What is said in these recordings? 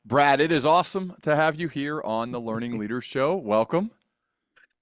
Brad, it is awesome to have you here on the Learning Leaders Show. Welcome.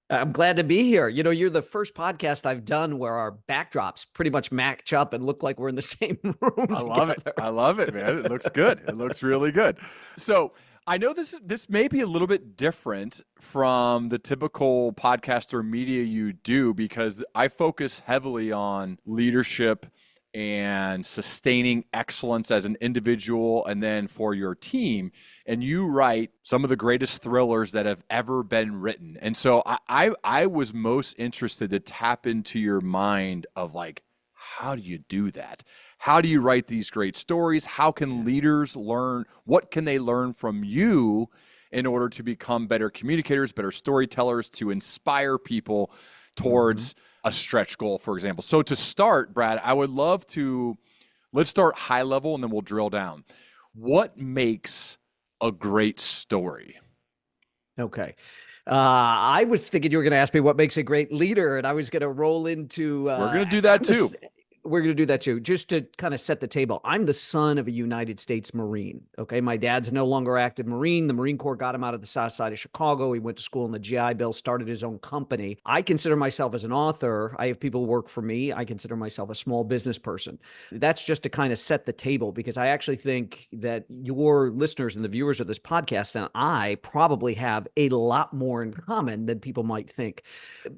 I'm glad to be here. You know, you're the first podcast I've done where our backdrops pretty much match up and look like we're in the same room I love it. together. I love it, man. It looks good. It looks really good. So I know this may be a little bit different from the typical podcast or media you do because I focus heavily on leadership and sustaining excellence as an individual and then for your team. And you write some of the greatest thrillers that have ever been written. And so I was most interested to tap into your mind of like, how do you do that? How do you write these great stories? How can leaders learn? What can they learn from you in order to become better communicators, better storytellers, to inspire people towards a stretch goal, for example? So to start, Brad, I would love to, let's start high level and then we'll drill down. What makes a great story? Okay. I was thinking you were going to ask me what makes a great leader, and I was going to roll into. We're going to do that too. We're going to do that too. Just to kind of set the table, I'm the son of a United States Marine. Okay. My dad's no longer active Marine. The Marine Corps got him out of the South Side of Chicago. He went to school in the GI Bill, started his own company. I consider myself as an author. I have people work for me. I consider myself a small business person. That's just to kind of set the table, because I actually think that your listeners and the viewers of this podcast and I probably have a lot more in common than people might think.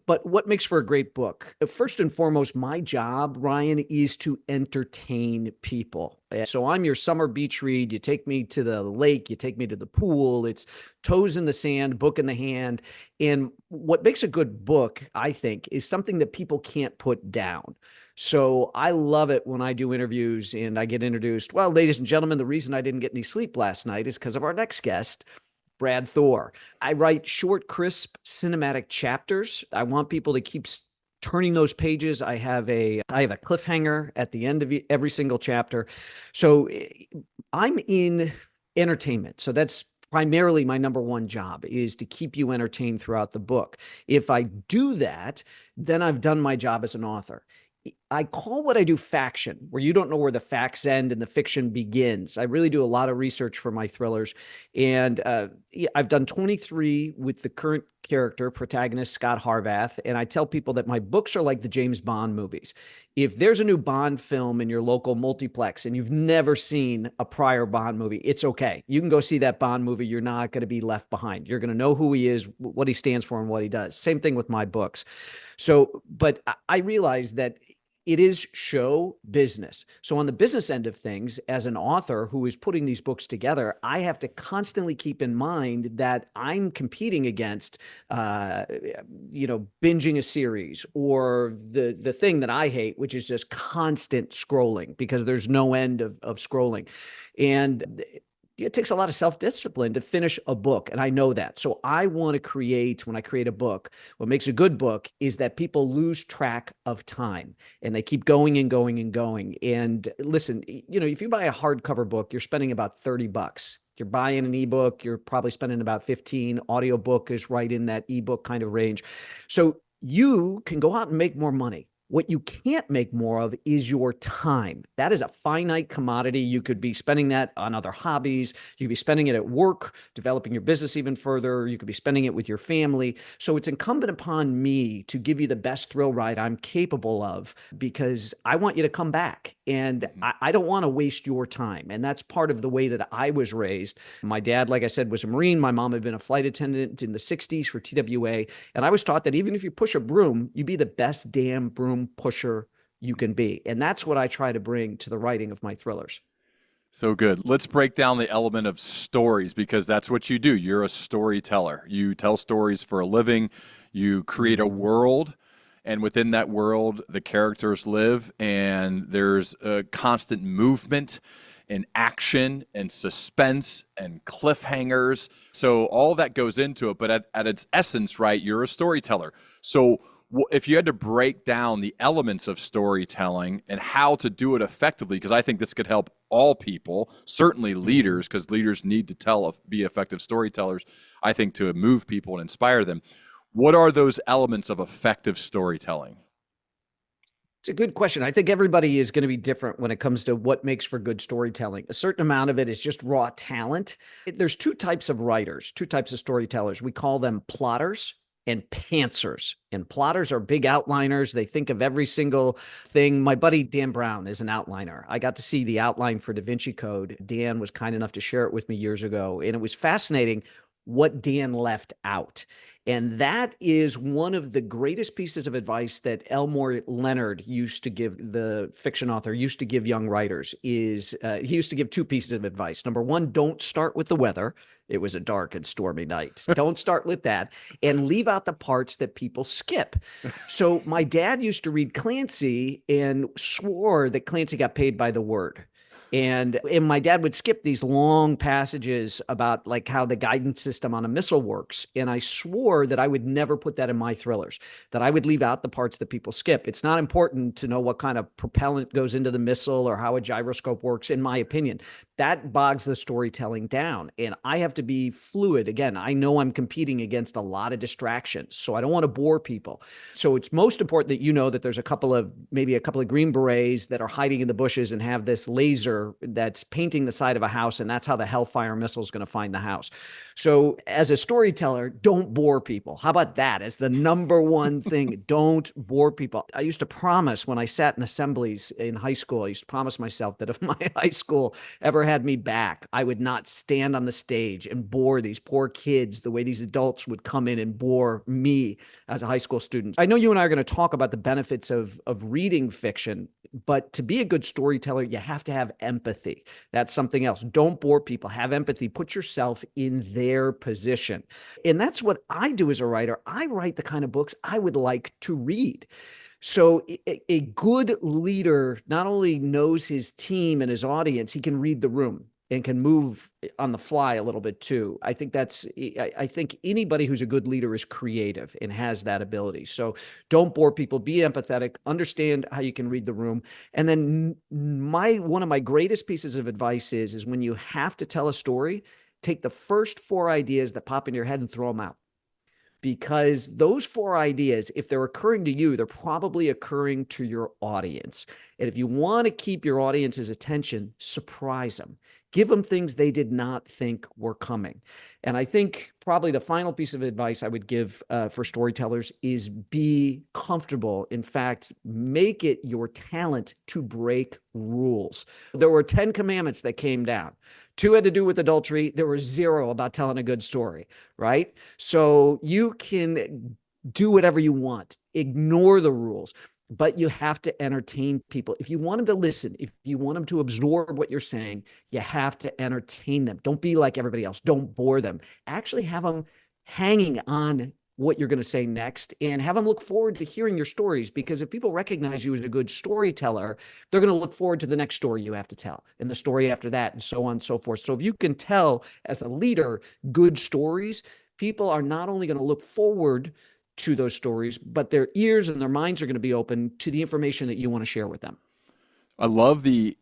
But what makes for a great book? First and foremost, my job, Ryan, is to entertain people. So I'm your summer beach read. You take me to the lake, you take me to the pool. It's toes in the sand, book in the hand. And what makes a good book, I think, is something that people can't put down. So I love it when I do interviews and I get introduced. Well, ladies and gentlemen, the reason I didn't get any sleep last night is because of our next guest, Brad Thor. I write short, crisp, cinematic chapters. I want people to keep turning those pages. I have a cliffhanger at the end of every single chapter. So I'm in entertainment. So that's primarily my number one job, is to keep you entertained throughout the book. If I do that, then I've done my job as an author. I call what I do faction, where you don't know where the facts end and the fiction begins. I really do a lot of research for my thrillers. And I've done 23 with the current character, protagonist, Scott Harvath. And I tell people that my books are like the James Bond movies. If there's a new Bond film in your local multiplex and you've never seen a prior Bond movie, it's okay. You can go see that Bond movie. You're not going to be left behind. You're going to know who he is, what he stands for, and what he does. Same thing with my books. So, but I realize that it is show business. So on the business end of things, as an author who is putting these books together, I have to constantly keep in mind that I'm competing against, binging a series, or the thing that I hate, which is just constant scrolling, because there's no end of scrolling. And it takes a lot of self-discipline to finish a book, and I know that. So I want to create, when I create a book, what makes a good book is that people lose track of time and they keep going and going and going. And listen, if you buy a hardcover book, you're spending about $30. If you're buying an ebook, you're probably spending about 15. Audiobook is right in that ebook kind of range. So you can go out and make more money. What you can't make more of is your time. That is a finite commodity. You could be spending that on other hobbies. You could be spending it at work, developing your business even further. You could be spending it with your family. So it's incumbent upon me to give you the best thrill ride I'm capable of, because I want you to come back. And I don't want to waste your time. And that's part of the way that I was raised. My dad, like I said, was a Marine. My mom had been a flight attendant in the 60s for TWA. And I was taught that even if you push a broom, you be the best damn broom pusher you can be. And that's what I try to bring to the writing of my thrillers. So good. Let's break down the element of stories, because that's what you do. You're a storyteller. You tell stories for a living. You create a world, and within that world, the characters live, and there's a constant movement and action and suspense and cliffhangers. So all that goes into it, but at its essence, right, you're a storyteller. So if you had to break down the elements of storytelling and how to do it effectively, because I think this could help all people, certainly leaders, because leaders need to be effective storytellers, I think, to move people and inspire them. What are those elements of effective storytelling? It's a good question. I think everybody is going to be different when it comes to what makes for good storytelling. A certain amount of it is just raw talent. There's two types of writers, two types of storytellers. We call them plotters and pantsers. And plotters are big outliners. They think of every single thing. My buddy Dan Brown is an outliner. I got to see the outline for Da Vinci Code. Dan was kind enough to share it with me years ago. And it was fascinating what Dan left out. And that is one of the greatest pieces of advice that Elmore Leonard used to give, the fiction author, used to give young writers. Is he used to give two pieces of advice. Number one, don't start with the weather. It was a dark and stormy night. Don't start with that, and leave out the parts that people skip. So my dad used to read Clancy and swore that Clancy got paid by the word. And my dad would skip these long passages about like how the guidance system on a missile works. And I swore that I would never put that in my thrillers, that I would leave out the parts that people skip. It's not important to know what kind of propellant goes into the missile or how a gyroscope works, in my opinion. That bogs the storytelling down. And I have to be fluid. Again, I know I'm competing against a lot of distractions, so I don't want to bore people. So it's most important that you know that there's maybe a couple of Green Berets that are hiding in the bushes and have this laser that's painting the side of a house, and that's how the Hellfire missile is going to find the house. So as a storyteller, don't bore people. How about that as the number one thing? Don't bore people. I used to promise when I sat in assemblies in high school, I used to promise myself that if my high school ever had me back, I would not stand on the stage and bore these poor kids the way these adults would come in and bore me as a high school student. I know you and I are going to talk about the benefits of reading fiction, but to be a good storyteller, you have to have empathy. That's something else. Don't bore people. Have empathy. Put yourself in their position. And that's what I do as a writer. I write the kind of books I would like to read. So a good leader not only knows his team and his audience, he can read the room and can move on the fly a little bit too. I think anybody who's a good leader is creative and has that ability. So don't bore people, be empathetic, understand how you can read the room. And then one of my greatest pieces of advice is when you have to tell a story, take the first four ideas that pop in your head and throw them out. Because those four ideas, if they're occurring to you, they're probably occurring to your audience. And if you want to keep your audience's attention, surprise them. Give them things they did not think were coming. And I think probably the final piece of advice I would give for storytellers is be comfortable. In fact, make it your talent to break rules. There were 10 commandments that came down. 2 had to do with adultery. There were 0 about telling a good story, right? So you can do whatever you want. Ignore the rules. But you have to entertain people. If you want them to listen, if you want them to absorb what you're saying, you have to entertain them. Don't be like everybody else. Don't bore them. Actually have them hanging on what you're going to say next and have them look forward to hearing your stories. Because if people recognize you as a good storyteller, they're going to look forward to the next story you have to tell and the story after that and so on and so forth. So if you can tell as a leader good stories, people are not only going to look forward to those stories, but their ears and their minds are going to be open to the information that you want to share with them. I love the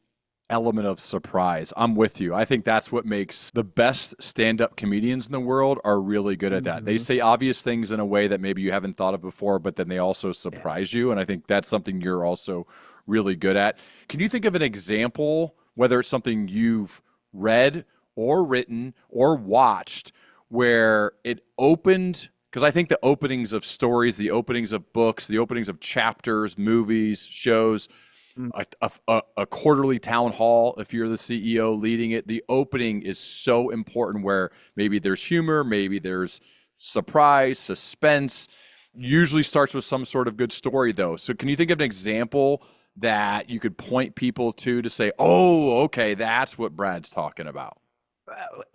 element of surprise. I'm with you. I think that's what makes the best stand-up comedians in the world are really good at that. They say obvious things in a way that maybe you haven't thought of before, but then they also surprise you. And I think that's something you're also really good at. Can you think of an example, whether it's something you've read or written or watched, where it opened? Because I think the openings of stories, the openings of books, the openings of chapters, movies, shows, a quarterly town hall, if you're the CEO leading it, the opening is so important where maybe there's humor, maybe there's surprise, suspense. Usually starts with some sort of good story, though. So can you think of an example that you could point people to say, oh, okay, that's what Brad's talking about?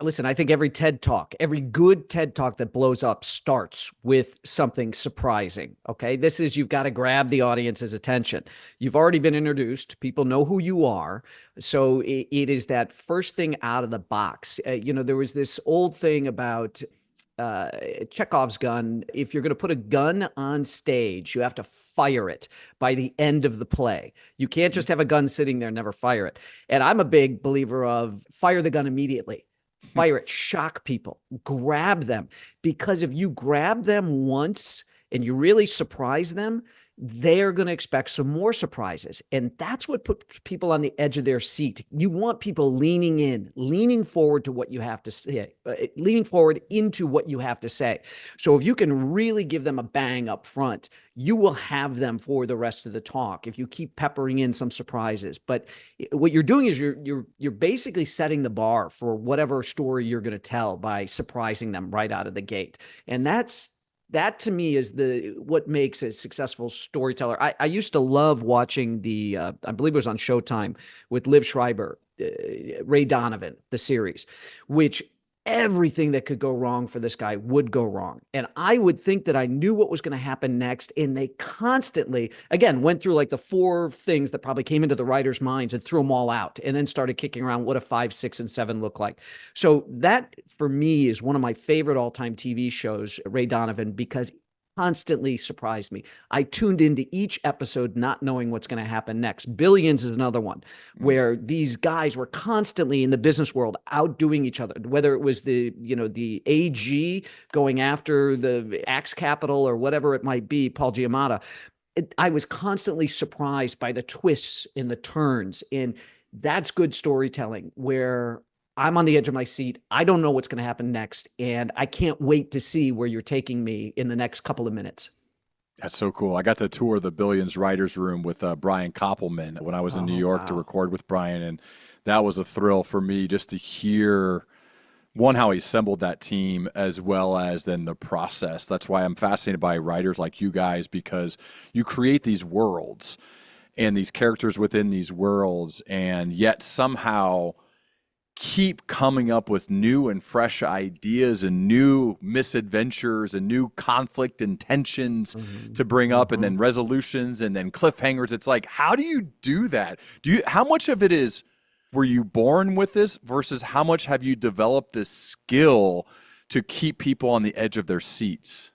Listen, I think every TED Talk, every good TED Talk that blows up starts with something surprising. Okay. You've got to grab the audience's attention. You've already been introduced. People know who you are. So it is that first thing out of the box. There was this old thing about Chekhov's gun. If you're going to put a gun on stage, you have to fire it by the end of the play. You can't just have a gun sitting there and never fire it. And I'm a big believer of fire the gun immediately. Fire it, shock people, grab them. Because if you grab them once and you really surprise them, they're going to expect some more surprises. And that's what puts people on the edge of their seat. You want people leaning in, leaning forward to what you have to say, leaning forward into what you have to say. So if you can really give them a bang up front, you will have them for the rest of the talk if you keep peppering in some surprises. But what you're doing is you're basically setting the bar for whatever story you're going to tell by surprising them right out of the gate. And that to me is what makes a successful storyteller. I used to love watching I believe it was on Showtime with Liv Schreiber, Ray Donovan, the series, which everything that could go wrong for this guy would go wrong. And I would think that I knew what was going to happen next. And they constantly, again, went through like the 4 things that probably came into the writer's minds and threw them all out and then started kicking around what a 5, 6, and 7 look like. So that for me is one of my favorite all-time TV shows, Ray Donovan, because constantly surprised me. I tuned into each episode not knowing what's going to happen next. Billions is another one where these guys were constantly in the business world outdoing each other, whether it was the AG going after the Axe Capital or whatever it might be, Paul Giamatti. I was constantly surprised by the twists and the turns. And that's good storytelling where I'm on the edge of my seat. I don't know what's going to happen next. And I can't wait to see where you're taking me in the next couple of minutes. That's so cool. I got to tour the Billions writers room with Brian Koppelman when I was in New York to record with Brian. And that was a thrill for me just to hear, one, how he assembled that team, as well as then the process. That's why I'm fascinated by writers like you guys, because you create these worlds and these characters within these worlds, and yet somehow keep coming up with new and fresh ideas and new misadventures and new conflict and tensions to bring up, and then resolutions and then cliffhangers. It's like, how do you do that? How much of it is, were you born with this versus how much have you developed this skill to keep people on the edge of their seats?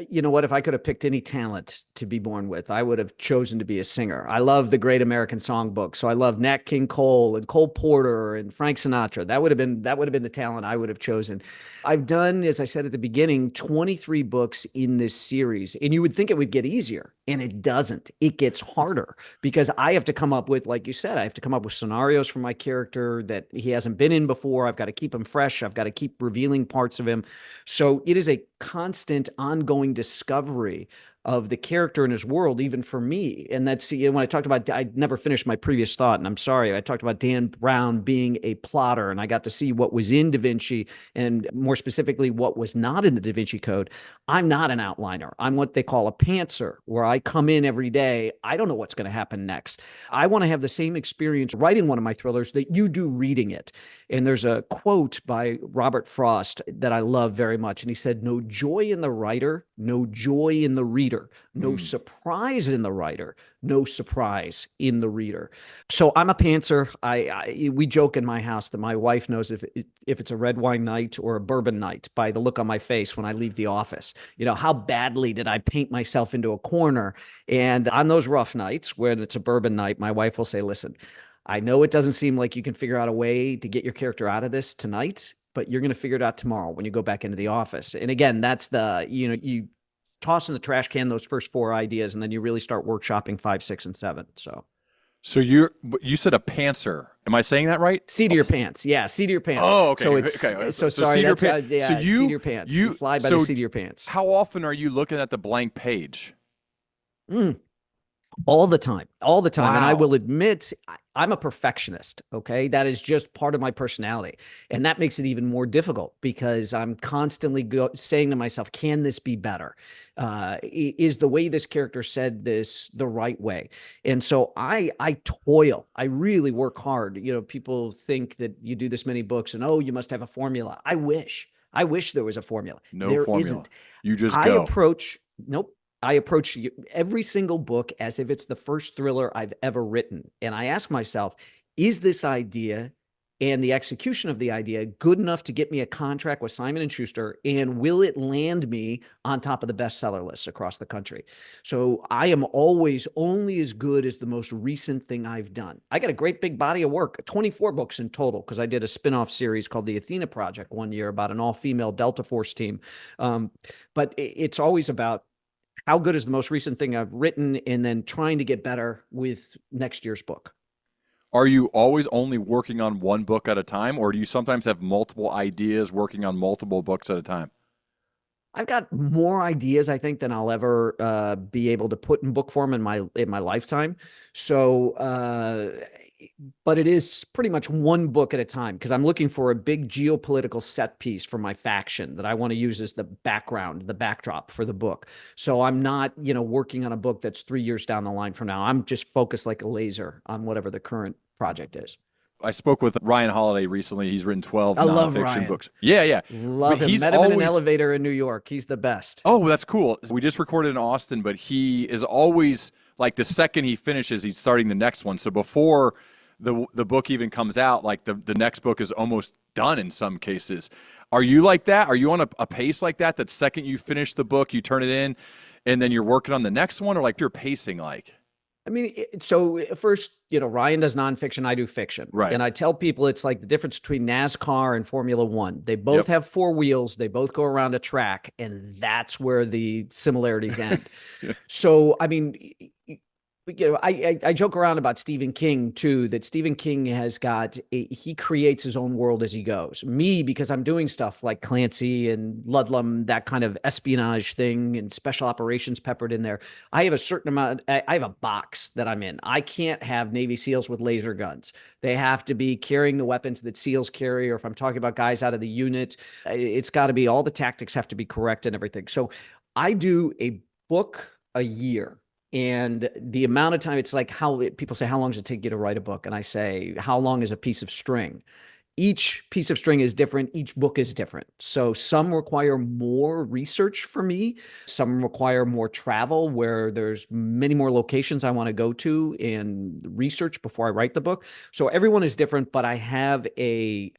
You know what? If I could have picked any talent to be born with, I would have chosen to be a singer. I love the Great American Songbook. So I love Nat King Cole and Cole Porter and Frank Sinatra. That would have been the talent I would have chosen. I've done, as I said at the beginning, 23 books in this series. And you would think it would get easier, and it doesn't. It gets harder because I have to come up with, like you said, I have to come up with scenarios for my character that he hasn't been in before. I've got to keep him fresh. I've got to keep revealing parts of him. So it is a constant, ongoing discovery of the character in his world, even for me. And that's, when I talked about, I never finished my previous thought, and I'm sorry, I talked about Dan Brown being a plotter, and I got to see what was in Da Vinci, and more specifically, what was not in the Da Vinci Code. I'm not an outliner. I'm what they call a pantser, where I come in every day. I don't know what's going to happen next. I want to have the same experience writing one of my thrillers that you do reading it. And there's a quote by Robert Frost that I love very much. And he said, "No joy in the writer, no joy in the reader. No surprise in the writer, no surprise in the reader." So I'm a pantser. We joke in my house that my wife knows if it's a red wine night or a bourbon night by the look on my face when I leave the office. How badly did I paint myself into a corner? And on those rough nights, when it's a bourbon night, my wife will say, "Listen, I know it doesn't seem like you can figure out a way to get your character out of this tonight, but you're going to figure it out tomorrow when you go back into the office." And again, that's you toss in the trash can those first 4 ideas, and then you really start workshopping 5, 6, and 7. So you said a pantser. Am I saying that right? Seat of your pants. Yeah, seat of your pants. Oh, okay. So it's okay. so So sorry. seat of That's your pants. yeah, So seat of your pants. You fly by the seat of your pants. How often are you looking at the blank page? All the time. Wow. And I will admit, I'm a perfectionist. Okay. That is just part of my personality. And that makes it even more difficult because I'm constantly saying to myself, can this be better? Is the way this character said this the right way? And so I toil. I really work hard. People think that you do this many books and, oh, you must have a formula. I wish there was a formula. No there formula. Isn't. You just go. Nope. I approach every single book as if it's the first thriller I've ever written. And I ask myself, is this idea and the execution of the idea good enough to get me a contract with Simon & Schuster? And will it land me on top of the bestseller lists across the country? So I am always only as good as the most recent thing I've done. I got a great big body of work, 24 books in total, because I did a spinoff series called the Athena Project one year about an all-female Delta Force team. But it's always about how good is the most recent thing I've written, and then trying to get better with next year's book. Are you always only working on one book at a time, or do you sometimes have multiple ideas working on multiple books at a time? I've got more ideas, I think, than I'll ever be able to put in book form in my lifetime. So, but it is pretty much one book at a time, because I'm looking for a big geopolitical set piece for my faction that I want to use as the background, the backdrop for the book. So I'm not, working on a book that's 3 years down the line from now. I'm just focused like a laser on whatever the current project is. I spoke with Ryan Holiday recently. He's written 12 I love nonfiction Ryan. books. Yeah, yeah. Love him. He's Met him in an always elevator in New York. He's the best. Oh, that's cool. We just recorded in Austin, but he is always like the second he finishes, he's starting the next one. So before the book even comes out, like the next book is almost done in some cases. Are you like that? Are you on a pace like that? That second you finish the book, you turn it in, and then you're working on the next one, or like you're pacing like? I mean, so first, Ryan does nonfiction, I do fiction. Right. And I tell people it's like the difference between NASCAR and Formula One. They both have four wheels, they both go around a track, and that's where the similarities end. Yeah. So, I mean, I joke around about Stephen King too, that Stephen King he creates his own world as he goes. Me, because I'm doing stuff like Clancy and Ludlum, that kind of espionage thing and special operations peppered in there. I have a certain amount, I have a box that I'm in. I can't have Navy SEALs with laser guns. They have to be carrying the weapons that SEALs carry, or if I'm talking about guys out of the unit, it's got to be, all the tactics have to be correct and everything. So I do a book a year. And the amount of time, it's like people say, how long does it take you to write a book? And I say, how long is a piece of string? Each piece of string is different. Each book is different. So some require more research for me. Some require more travel, where there's many more locations I want to go to and research before I write the book. So everyone is different, but I'm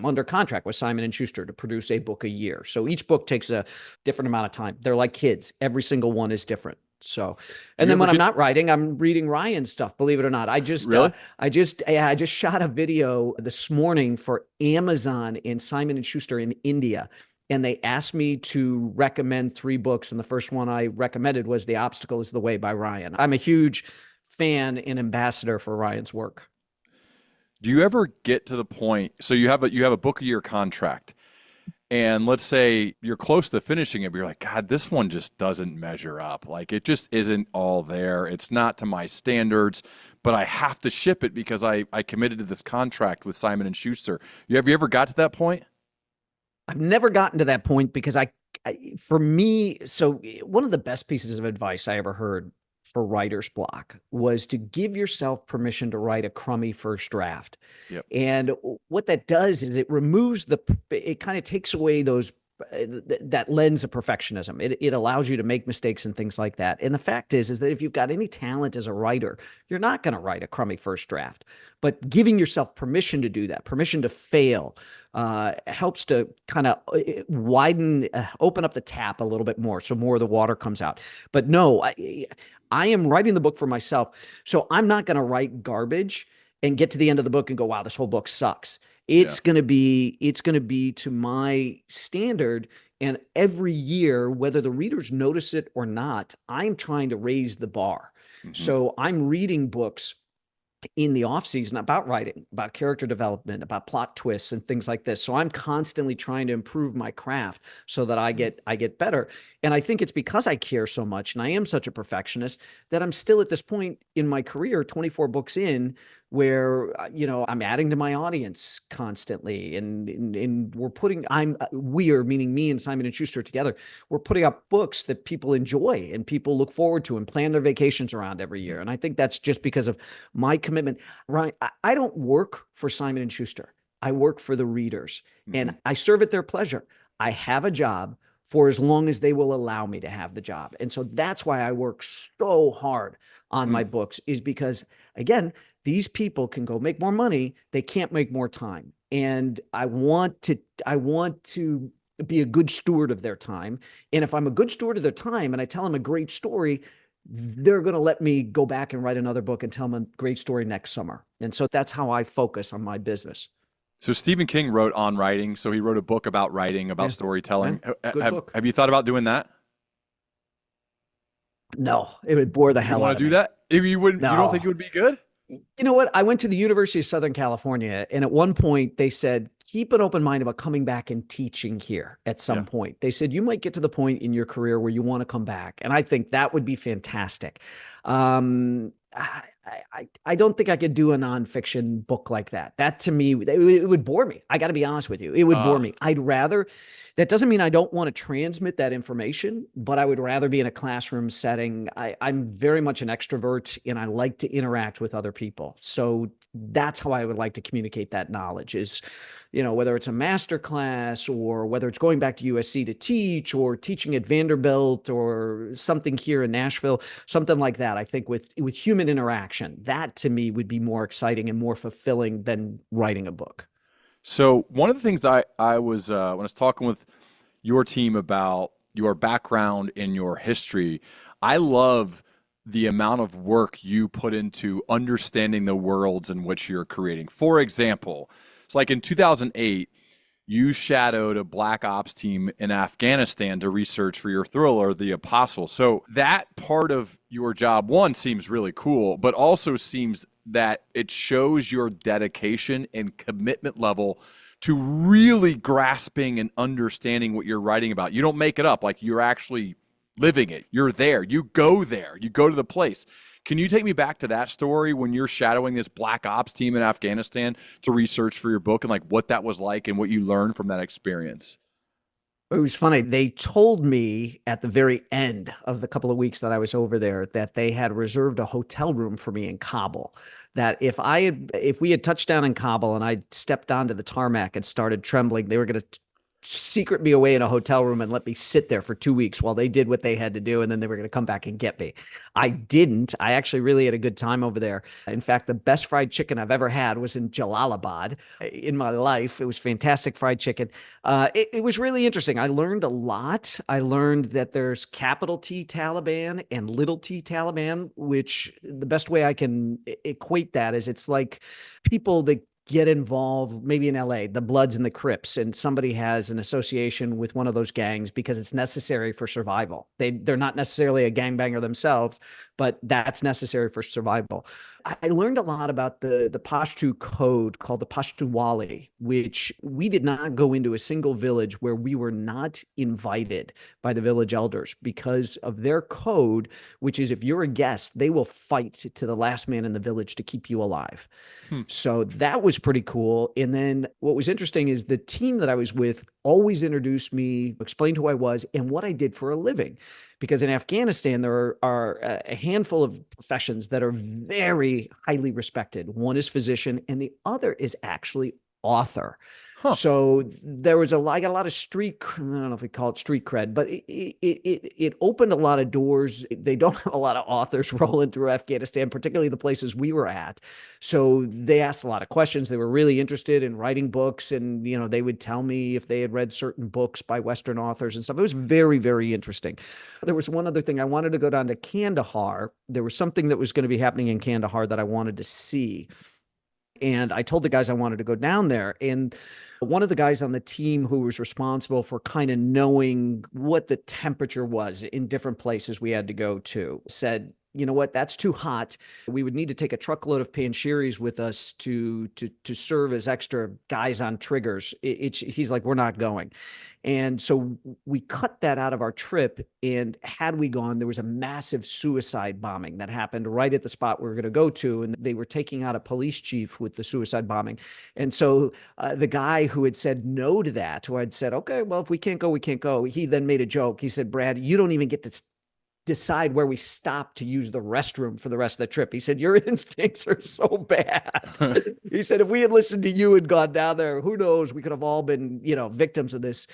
under contract with Simon & Schuster to produce a book a year. So each book takes a different amount of time. They're like kids. Every single one is different. So, and then when I'm not writing, I'm reading Ryan's stuff. Believe it or not, I just shot a video this morning for Amazon and Simon & Schuster in India, and they asked me to recommend 3 books, and the first one I recommended was "The Obstacle Is the Way" by Ryan. I'm a huge fan and ambassador for Ryan's work. Do you ever get to the point? So you have a book a year contract, and let's say you're close to finishing it, but you're like, God, this one just doesn't measure up. Like, it just isn't all there. It's not to my standards, but I have to ship it because I committed to this contract with Simon & Schuster. Have you ever got to that point? I've never gotten to that point, because for me, so one of the best pieces of advice I ever heard for writer's block was to give yourself permission to write a crummy first draft. Yep. And what that does is it kind of takes away that lens of perfectionism. It allows you to make mistakes and things like that. And the fact is that if you've got any talent as a writer, you're not going to write a crummy first draft. But giving yourself permission to do that, permission to fail, helps to kind of open up the tap a little bit more, so more of the water comes out. But no, I am writing the book for myself, so I'm not going to write garbage and get to the end of the book and go, wow, this whole book sucks. It's going to be to my standard. And every year, whether the readers notice it or not, I'm trying to raise the bar. Mm-hmm. So I'm reading books in the off season about writing, about character development, about plot twists and things like this. So I'm constantly trying to improve my craft so that I get better. And I think it's because I care so much and I am such a perfectionist that I'm still at this point in my career, 24 books in, where, I'm adding to my audience constantly. And meaning me and Simon & Schuster together, we're putting up books that people enjoy and people look forward to and plan their vacations around every year. And I think that's just because of my commitment. Ryan, I don't work for Simon & Schuster. I work for the readers, and I serve at their pleasure. I have a job for as long as they will allow me to have the job. And so that's why I work so hard on my books, is because, again, these people can go make more money. They can't make more time. And I want to be a good steward of their time. And if I'm a good steward of their time and I tell them a great story, they're going to let me go back and write another book and tell them a great story next summer. And so that's how I focus on my business. So Stephen King wrote on writing. So he wrote a book about writing, about storytelling. Good book. Have you thought about doing that? No, it would bore the You don't hell out want of to do me. that? If you wouldn't, you don't think No. it would be good? You know what? I went to the University of Southern California, and at one point they said, keep an open mind about coming back and teaching here at some Yeah. point. They said, you might get to the point in your career where you want to come back. And I think that would be fantastic. I don't think I could do a nonfiction book like that. That to me, it would bore me. I got to be honest with you. It would bore Uh, me. I'd rather, that doesn't mean I don't want to transmit that information, but I would rather be in a classroom setting. I'm very much an extrovert and I like to interact with other people. So that's how I would like to communicate that knowledge is, whether it's a master class or whether it's going back to USC to teach or teaching at Vanderbilt or something here in Nashville, something like that. I think with human interaction, that to me would be more exciting and more fulfilling than writing a book. so one of the things I was when I was talking with your team about your background and your history, I love the amount of work you put into understanding the worlds in which you're creating. For example, it's like in 2008, you shadowed a black ops team in Afghanistan to research for your thriller, The Apostle. So that part of your job, one, seems really cool, but also seems that it shows your dedication and commitment level to really grasping and understanding what you're writing about. You don't make it up, like you're actually living it. You're there. You go there. You go to the place. Can you take me back to that story when you're shadowing this black ops team in Afghanistan to research for your book and like what that was like and what you learned from that experience? It was funny. They told me at the very end of the couple of weeks that I was over there that they had reserved a hotel room for me in Kabul. That if we had touched down in Kabul and I stepped onto the tarmac and started trembling, they were going to secret me away in a hotel room and let me sit there for 2 weeks while they did what they had to do. And then they were going to come back and get me. I didn't. I actually really had a good time over there. In fact, the best fried chicken I've ever had was in Jalalabad in my life. It was fantastic fried chicken. It was really interesting. I learned a lot. I learned that there's capital T Taliban and little t Taliban, which the best way I can equate that is it's like people that get involved, maybe in LA, the Bloods and the Crips, and somebody has an association with one of those gangs because it's necessary for survival. They're not necessarily a gangbanger themselves, but that's necessary for survival. I learned a lot about the Pashto code called the Pashtunwali, which we did not go into a single village where we were not invited by the village elders because of their code, which is if you're a guest, they will fight to the last man in the village to keep you alive. Hmm. So that was pretty cool. And then what was interesting is the team that I was with always introduced me, explained who I was and what I did for a living. Because in Afghanistan, there are a handful of professions that are very highly respected. One is physician, and the other is actually author. Huh. So there was I got a lot of street, I don't know if we call it street cred, but it opened a lot of doors. They don't have a lot of authors rolling through Afghanistan, particularly the places we were at. So they asked a lot of questions. They were really interested in writing books, and they would tell me if they had read certain books by Western authors and stuff. It was very, very interesting. There was one other thing. I wanted to go down to Kandahar. There was something that was going to be happening in Kandahar that I wanted to see. And I told the guys I wanted to go down there. And one of the guys on the team who was responsible for kind of knowing what the temperature was in different places we had to go to said, you know what, that's too hot. We would need to take a truckload of Panchiris with us to serve as extra guys on triggers. He's like, we're not going. And so we cut that out of our trip. And had we gone, there was a massive suicide bombing that happened right at the spot we were going to go to. And they were taking out a police chief with the suicide bombing. And so the guy who had said no to that, who had said, okay, well, if we can't go, we can't go. He then made a joke. He said, Brad, you don't even get to decide where we stop to use the restroom for the rest of the trip. He said, your instincts are so bad. He said, if we had listened to you and gone down there, who knows, we could have all been, victims of this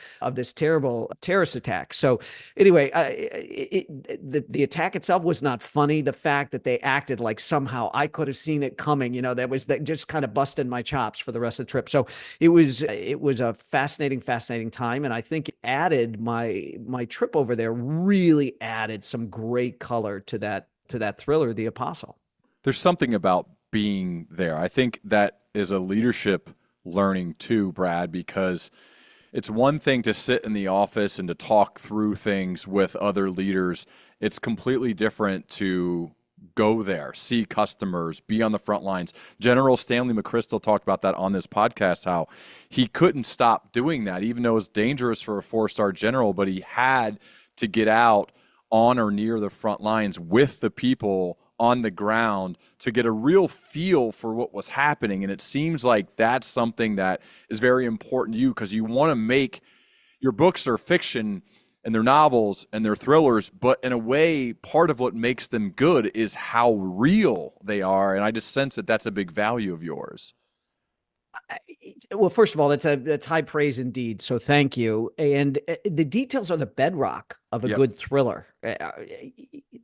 terrible terrorist attack. So anyway, the attack itself was not funny. The fact that they acted like somehow I could have seen it coming, that just kind of busted my chops for the rest of the trip. So it was a fascinating time. And I think it added my trip over there really added some great color to that thriller, The Apostle. There's something about being there. I think that is a leadership learning too, Brad, because It's one thing to sit in the office and to talk through things with other leaders. It's completely different to go there, see customers, be on the front lines. General Stanley McChrystal talked about that on this podcast, how he couldn't stop doing that, even though it was dangerous for a four-star general, but he had to get out on or near the front lines with the people on the ground to get a real feel for what was happening. And it seems like that's something that is very important to you, because you want to make your books are fiction and they're novels and they're thrillers, but in a way, part of what makes them good is how real they are. And I just sense that that's a big value of yours. Well, first of all, that's high praise indeed. So thank you. And the details are the bedrock of a good thriller.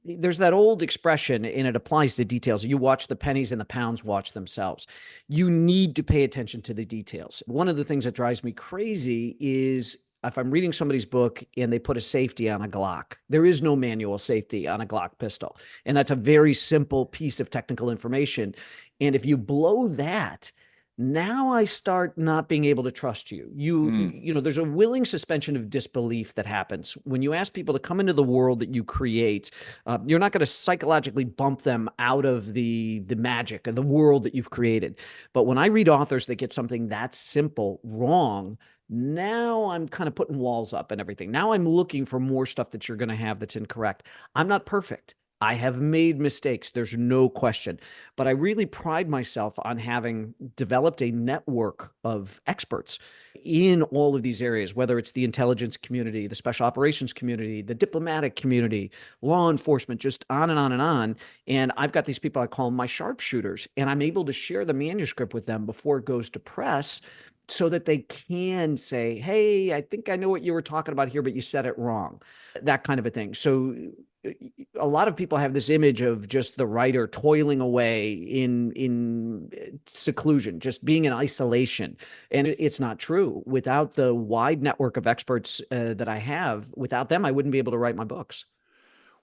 There's that old expression, and it applies to details. You watch the pennies and the pounds watch themselves. You need to pay attention to the details. One of the things that drives me crazy is if I'm reading somebody's book and they put a safety on a Glock. There is no manual safety on a Glock pistol. And that's a very simple piece of technical information. And if you blow that, now I start not being able to trust you. You know, there's a willing suspension of disbelief that happens when you ask people to come into the world that you create. You're not going to psychologically bump them out of the magic of the world that you've created. But when I read authors that get something that simple wrong, now I'm kind of putting walls up and everything. Now I'm looking for more stuff that you're going to have that's incorrect. I'm not perfect. I have made mistakes. There's no question. But I really pride myself on having developed a network of experts in all of these areas, whether it's the intelligence community, the special operations community, the diplomatic community, law enforcement, just on and on and on. And I've got these people, I call them my sharpshooters, and I'm able to share the manuscript with them before it goes to press so that they can say, hey, I think I know what you were talking about here, but you said it wrong, that kind of a thing. So a lot of people have this image of just the writer toiling away in seclusion, just being in isolation. And it's not true. Without the wide network of experts that I have, without them, I wouldn't be able to write my books.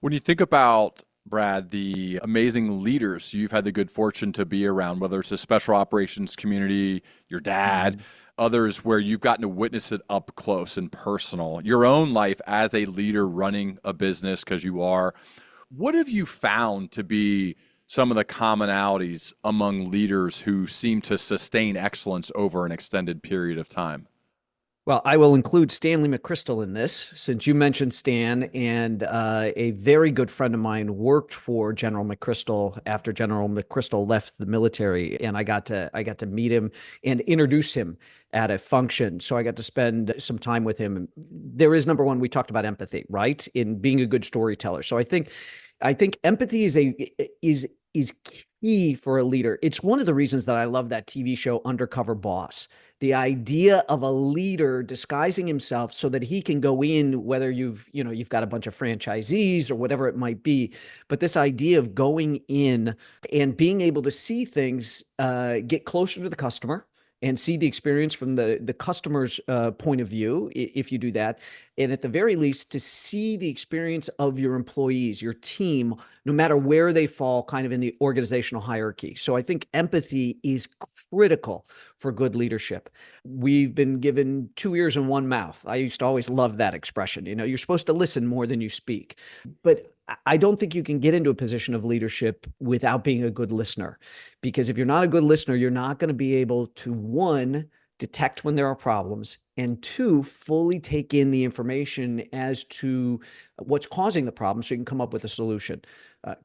When you think about, Brad, the amazing leaders you've had the good fortune to be around, whether it's the special operations community, your dad, others where you've gotten to witness it up close and personal, your own life as a leader running a business, because you are, what have you found to be some of the commonalities among leaders who seem to sustain excellence over an extended period of time? Well, I will include Stanley McChrystal in this, since you mentioned Stan, and a very good friend of mine worked for General McChrystal after General McChrystal left the military, and I got to meet him and introduce him at a function. So I got to spend some time with him. There is, number one, we talked about empathy, right, in being a good storyteller. So I think empathy is key for a leader. It's one of the reasons that I love that TV show Undercover Boss. The idea of a leader disguising himself so that he can go in, whether you've got a bunch of franchisees or whatever it might be, but this idea of going in and being able to see things, get closer to the customer and see the experience from the customer's point of view, if you do that. And at the very least, to see the experience of your employees, your team, no matter where they fall kind of in the organizational hierarchy. So I think empathy is critical for good leadership. We've been given 2 ears and 1 mouth. I used to always love that expression. You know, you're supposed to listen more than you speak. But I don't think you can get into a position of leadership without being a good listener. Because if you're not a good listener, you're not going to be able to, one, detect when there are problems, and two, fully take in the information as to what's causing the problem so you can come up with a solution.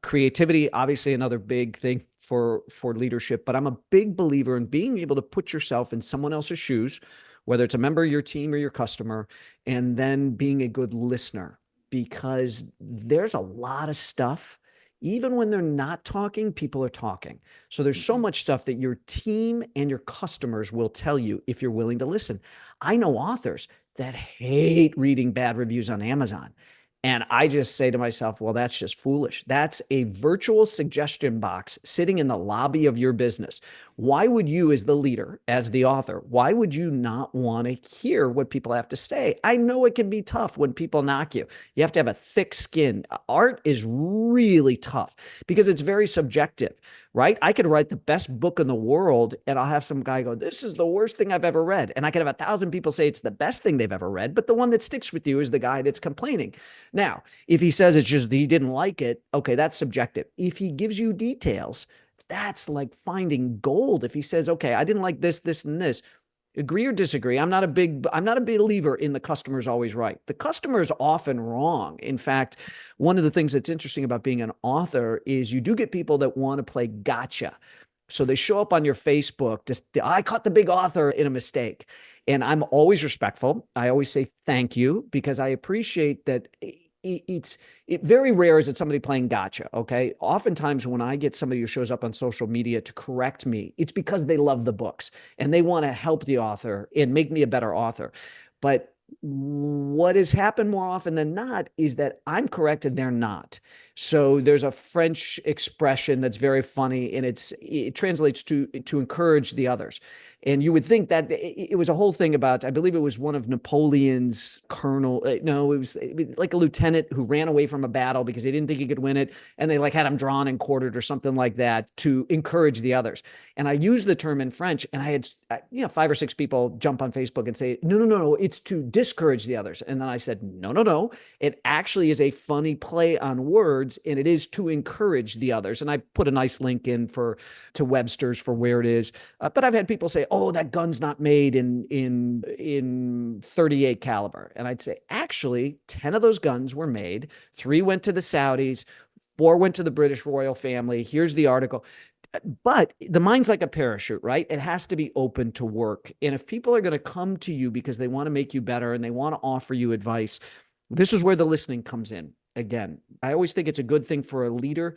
Creativity, obviously another big thing for leadership, but I'm a big believer in being able to put yourself in someone else's shoes, whether it's a member of your team or your customer, and then being a good listener, because there's a lot of stuff. Even when they're not talking, people are talking. So there's so much stuff that your team and your customers will tell you if you're willing to listen. I know authors that hate reading bad reviews on Amazon. And I just say to myself, well, that's just foolish. That's a virtual suggestion box sitting in the lobby of your business. Why would you, as the leader, as the author, why would you not want to hear what people have to say? I know it can be tough when people knock you. You have to have a thick skin. Art is really tough because it's very subjective. right? I could write the best book in the world and I'll have some guy go, this is the worst thing I've ever read. And I could have 1,000 people say it's the best thing they've ever read, but the one that sticks with you is the guy that's complaining. Now, if he says it's just that he didn't like it, okay, that's subjective. If he gives you details, that's like finding gold. If he says, okay, I didn't like this, this, and this, agree or disagree. I'm not a believer in the customer's always right. The customer is often wrong. In fact, one of the things that's interesting about being an author is you do get people that want to play gotcha. So they show up on your Facebook, just, I caught the big author in a mistake. And I'm always respectful. I always say thank you because I appreciate that. It's very rare is it somebody playing gotcha. Okay. Oftentimes when I get somebody who shows up on social media to correct me, it's because they love the books and they want to help the author and make me a better author. But what has happened more often than not is that I'm correct and they're not. So there's a French expression that's very funny, and it translates to encourage the others. And you would think that it was a whole thing about, I believe it was one of Napoleon's colonel. No, it was like a lieutenant who ran away from a battle because he didn't think he could win it. And they like had him drawn and quartered or something like that to encourage the others. And I used the term in French, and I had, 5 or 6 people jump on Facebook and say, no, it's to discourage the others. And then I said, no, it actually is a funny play on words, and it is to encourage the others. And I put a nice link in to Webster's for where it is. But I've had people say, oh, that gun's not made in 38 caliber. And I'd say, actually, 10 of those guns were made. 3 went to the Saudis. 4 went to the British royal family. Here's the article. But the mind's like a parachute, right? It has to be open to work. And if people are going to come to you because they want to make you better and they want to offer you advice, this is where the listening comes in. Again, I always think it's a good thing for a leader.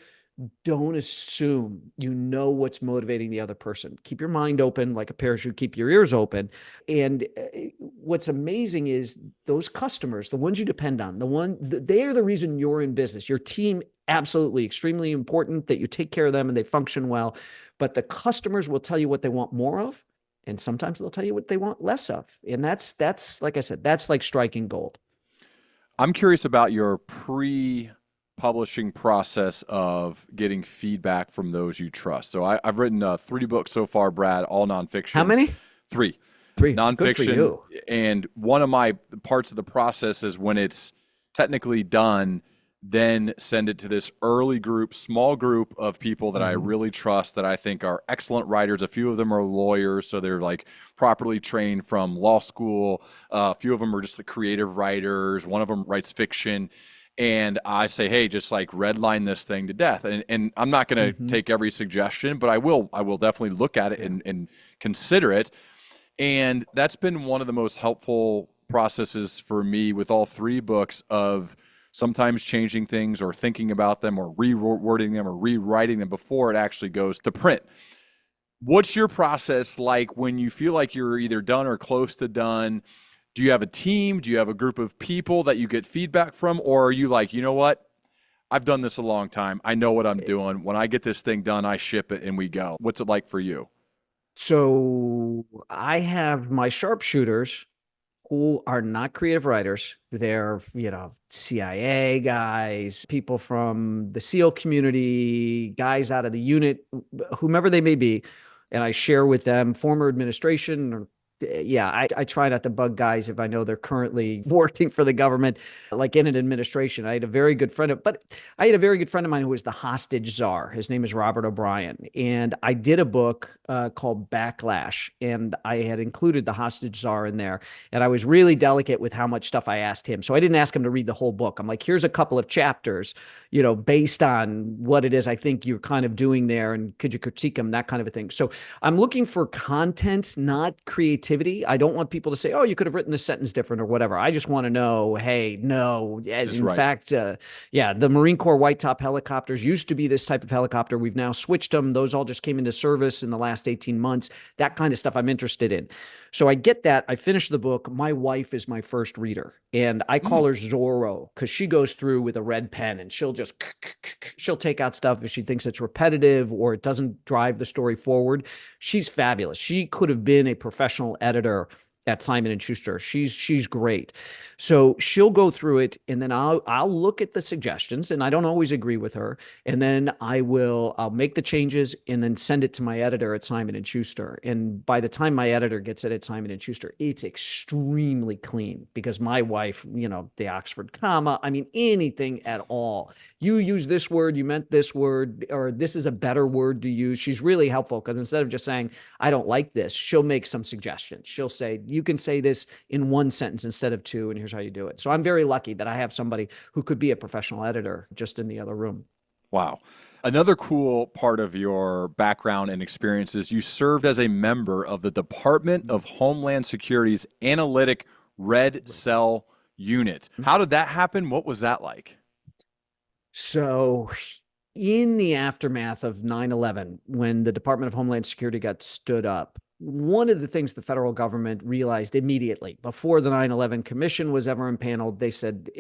Don't assume you know what's motivating the other person. Keep your mind open like a parachute, keep your ears open. And what's amazing is those customers, the ones you depend on, they are the reason you're in business. Your team, absolutely extremely important that you take care of them and they function well. But the customers will tell you what they want more of. And sometimes they'll tell you what they want less of. And that's like I said, that's like striking gold. I'm curious about your publishing process of getting feedback from those you trust. So I've written 3 books so far, Brad, all nonfiction. How many? 3. 3. Nonfiction. Good for you. And one of my parts of the process is when it's technically done, then send it to this small group of people that I really trust, that I think are excellent writers. A few of them are lawyers, so they're like properly trained from law school. A few of them are just like creative writers. One of them writes fiction. And I say, hey, just like redline this thing to death. And I'm not going to take every suggestion, but I will definitely look at it and consider it. And that's been one of the most helpful processes for me with all 3 books, of sometimes changing things or thinking about them or rewording them or rewriting them before it actually goes to print. What's your process like when you feel like you're either done or close to done? Do you have a team? Do you have a group of people that you get feedback from? Or are you like, you know what? I've done this a long time. I know what I'm doing. When I get this thing done, I ship it and we go. What's it like for you? So I have my sharpshooters who are not creative writers. They're, CIA guys, people from the SEAL community, guys out of the unit, whomever they may be. And I share with them former administration or I try not to bug guys if I know they're currently working for the government, like in an administration. I had a very good friend of mine who was the hostage czar. His name is Robert O'Brien. And I did a book called Backlash, and I had included the hostage czar in there. And I was really delicate with how much stuff I asked him. So I didn't ask him to read the whole book. I'm like, here's a couple of chapters, based on what it is I think you're kind of doing there. And could you critique them, that kind of a thing. So I'm looking for content, not creativity. I don't want people to say, oh, you could have written this sentence different or whatever. I just want to know, hey, no. In fact, the Marine Corps white top helicopters used to be this type of helicopter. We've now switched them. Those all just came into service in the last 18 months. That kind of stuff I'm interested in. So I get that. I finish the book. My wife is my first reader, and I call her Zorro because she goes through with a red pen and she'll take out stuff if she thinks it's repetitive or it doesn't drive the story forward. She's fabulous. She could have been a professional editor at Simon and Schuster. She's great. So she'll go through it, and then I'll look at the suggestions, and I don't always agree with her, and then I'll make the changes and then send it to my editor at Simon and Schuster. And by the time my editor gets it at Simon and Schuster, it's extremely clean because my wife, the Oxford comma, I mean anything at all. You use this word, you meant this word, or this is a better word to use. She's really helpful because instead of just saying, I don't like this, she'll make some suggestions. She'll say, you can say this in one sentence instead of two, and here's how you do it. So I'm very lucky that I have somebody who could be a professional editor just in the other room. Wow. Another cool part of your background and experience is you served as a member of the Department of Homeland Security's analytic red cell unit. How did that happen? What was that like? So in the aftermath of 9/11, when the Department of Homeland Security got stood up, one of the things the federal government realized immediately before the 9/11 commission was ever impaneled, they said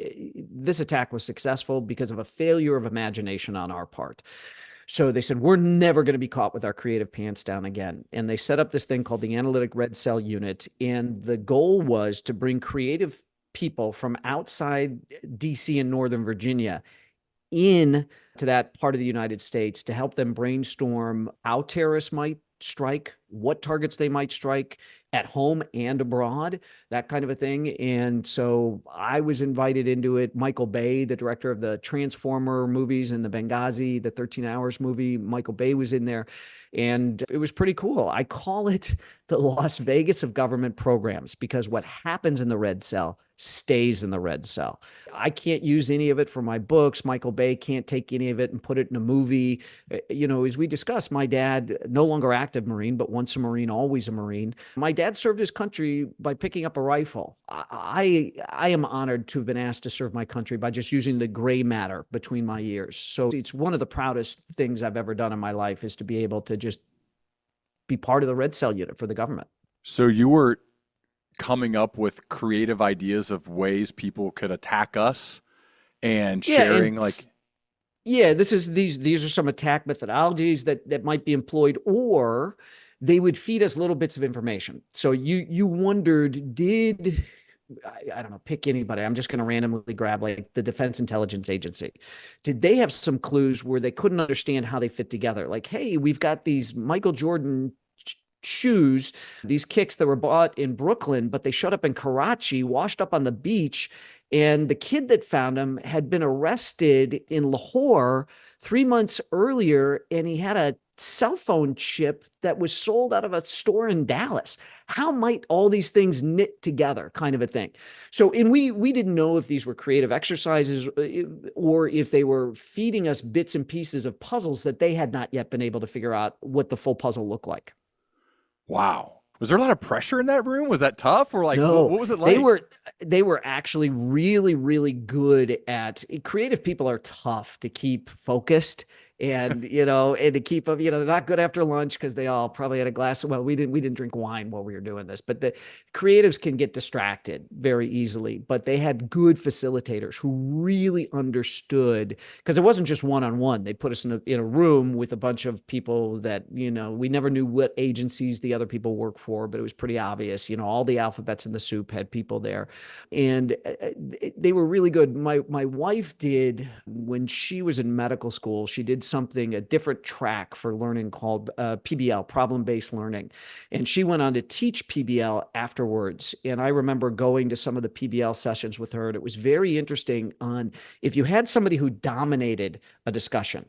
this attack was successful because of a failure of imagination on our part. So they said, we're never going to be caught with our creative pants down again. And they set up this thing called the analytic red cell unit. And the goal was to bring creative people from outside DC and Northern Virginia in to that part of the United States to help them brainstorm how terrorists might strike, what targets they might strike at home and abroad, that kind of a thing. And so I was invited into it. Michael Bay, the director of the Transformer movies and the Benghazi, the 13 Hours movie, Michael Bay was in there. And it was pretty cool. I call it the Las Vegas of government programs because what happens in the red cell stays in the red cell. I can't use any of it for my books. Michael Bay can't take any of it and put it in a movie. As we discussed, my dad, no longer active Marine, but once a Marine, always a Marine. My dad served his country by picking up a rifle. I am honored to have been asked to serve my country by just using the gray matter between my ears. So it's one of the proudest things I've ever done in my life is to be able to just be part of the red cell unit for the government. So you were coming up with creative ideas of ways people could attack us and sharing these are some attack methodologies that might be employed, or they would feed us little bits of information. So you wondered, I don't know, pick anybody. I'm just going to randomly grab like the Defense Intelligence Agency. Did they have some clues where they couldn't understand how they fit together? Like, hey, we've got these Michael Jordan shoes, these kicks that were bought in Brooklyn, but they showed up in Karachi, washed up on the beach. And the kid that found them had been arrested in Lahore 3 months earlier, and he had a cell phone chip that was sold out of a store in Dallas. How might all these things knit together, kind of a thing? So, and we didn't know if these were creative exercises or if they were feeding us bits and pieces of puzzles that they had not yet been able to figure out what the full puzzle looked like. Wow. Was there a lot of pressure in that room? Was that tough? Or like, no, what was it like? They were actually really, really good at creative people are tough to keep focused and, and to keep them, they're not good after lunch because they all probably had a glass. Well, we didn't drink wine while we were doing this, but the creatives can get distracted very easily, but they had good facilitators who really understood because it wasn't just one-on-one. They put us in a room with a bunch of people that, we never knew what agencies the other people work for, but it was pretty obvious, all the alphabets in the soup had people there and they were really good. My wife did, when she was in medical school, she did a different track for learning called PBL, problem-based learning. And she went on to teach PBL afterwards. And I remember going to some of the PBL sessions with her. And it was very interesting on if you had somebody who dominated a discussion,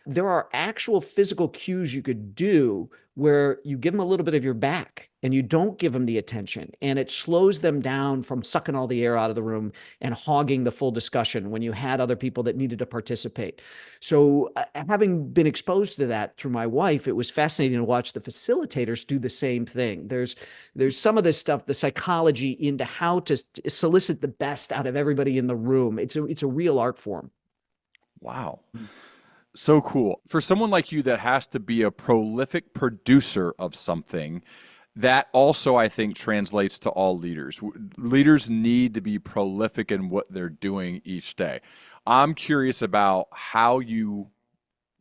there are actual physical cues you could do where you give them a little bit of your back and you don't give them the attention. And it slows them down from sucking all the air out of the room and hogging the full discussion when you had other people that needed to participate. So having been exposed to that through my wife, it was fascinating to watch the facilitators do the same thing. There's some of this stuff, the psychology into how to solicit the best out of everybody in the room. It's a real art form. Wow. So cool. For someone like you that has to be a prolific producer of something, that also, I think, translates to all leaders. Leaders need to be prolific in what they're doing each day. I'm curious about how you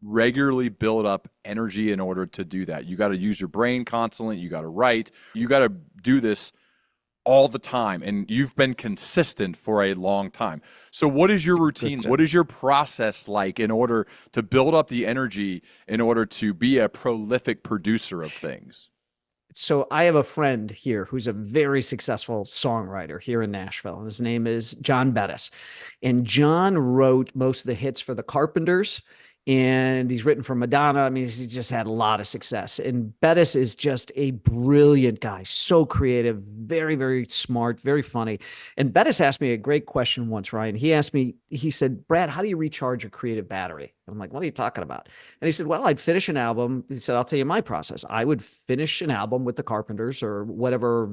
regularly build up energy in order to do that. You got to use your brain constantly. You got to write. You got to do this all the time, and you've been consistent for a long time. So what is your It's a good routine? question. What is your process like in order to build up the energy in order to be a prolific producer of things? So I have a friend here who's a very successful songwriter here in Nashville, and his name is John Bettis. And John wrote most of the hits for the Carpenters, and he's written for Madonna. I mean, he's just had a lot of success. And Bettis is just a brilliant guy, so creative, very, very smart, very funny. And Bettis asked me a great question once, Ryan. He asked me, he said, Brad, how do you recharge your creative battery? I'm like, what are you talking about? And he said, well, I'd finish an album. He said, I'll tell you my process. I would finish an album with the Carpenters or whatever,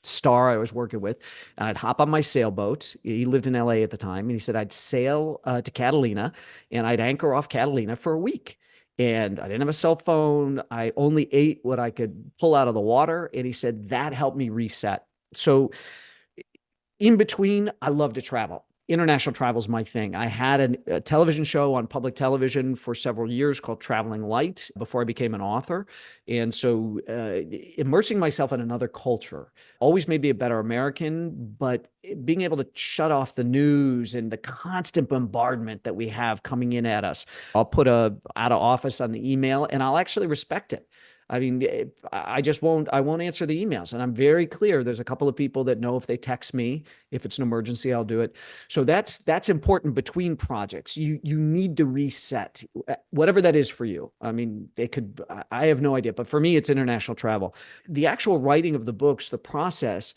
star I was working with. And I'd hop on my sailboat. He lived in LA at the time. And he said, I'd sail to Catalina and I'd anchor off Catalina for a week. And I didn't have a cell phone. I only ate what I could pull out of the water. And he said, that helped me reset. So in between, I love to travel. International travel is my thing. I had a television show on public television for several years called Traveling Light before I became an author. And so immersing myself in another culture always made me a better American, but being able to shut off the news and the constant bombardment that we have coming in at us. I'll put a out of office on the email and I'll actually respect it. I mean, I won't answer the emails. And I'm very clear. There's a couple of people that know if they text me, if it's an emergency, I'll do it. So that's important between projects. You need to reset, whatever that is for you. I mean, I have no idea, but for me, it's international travel. The actual writing of the books, the process,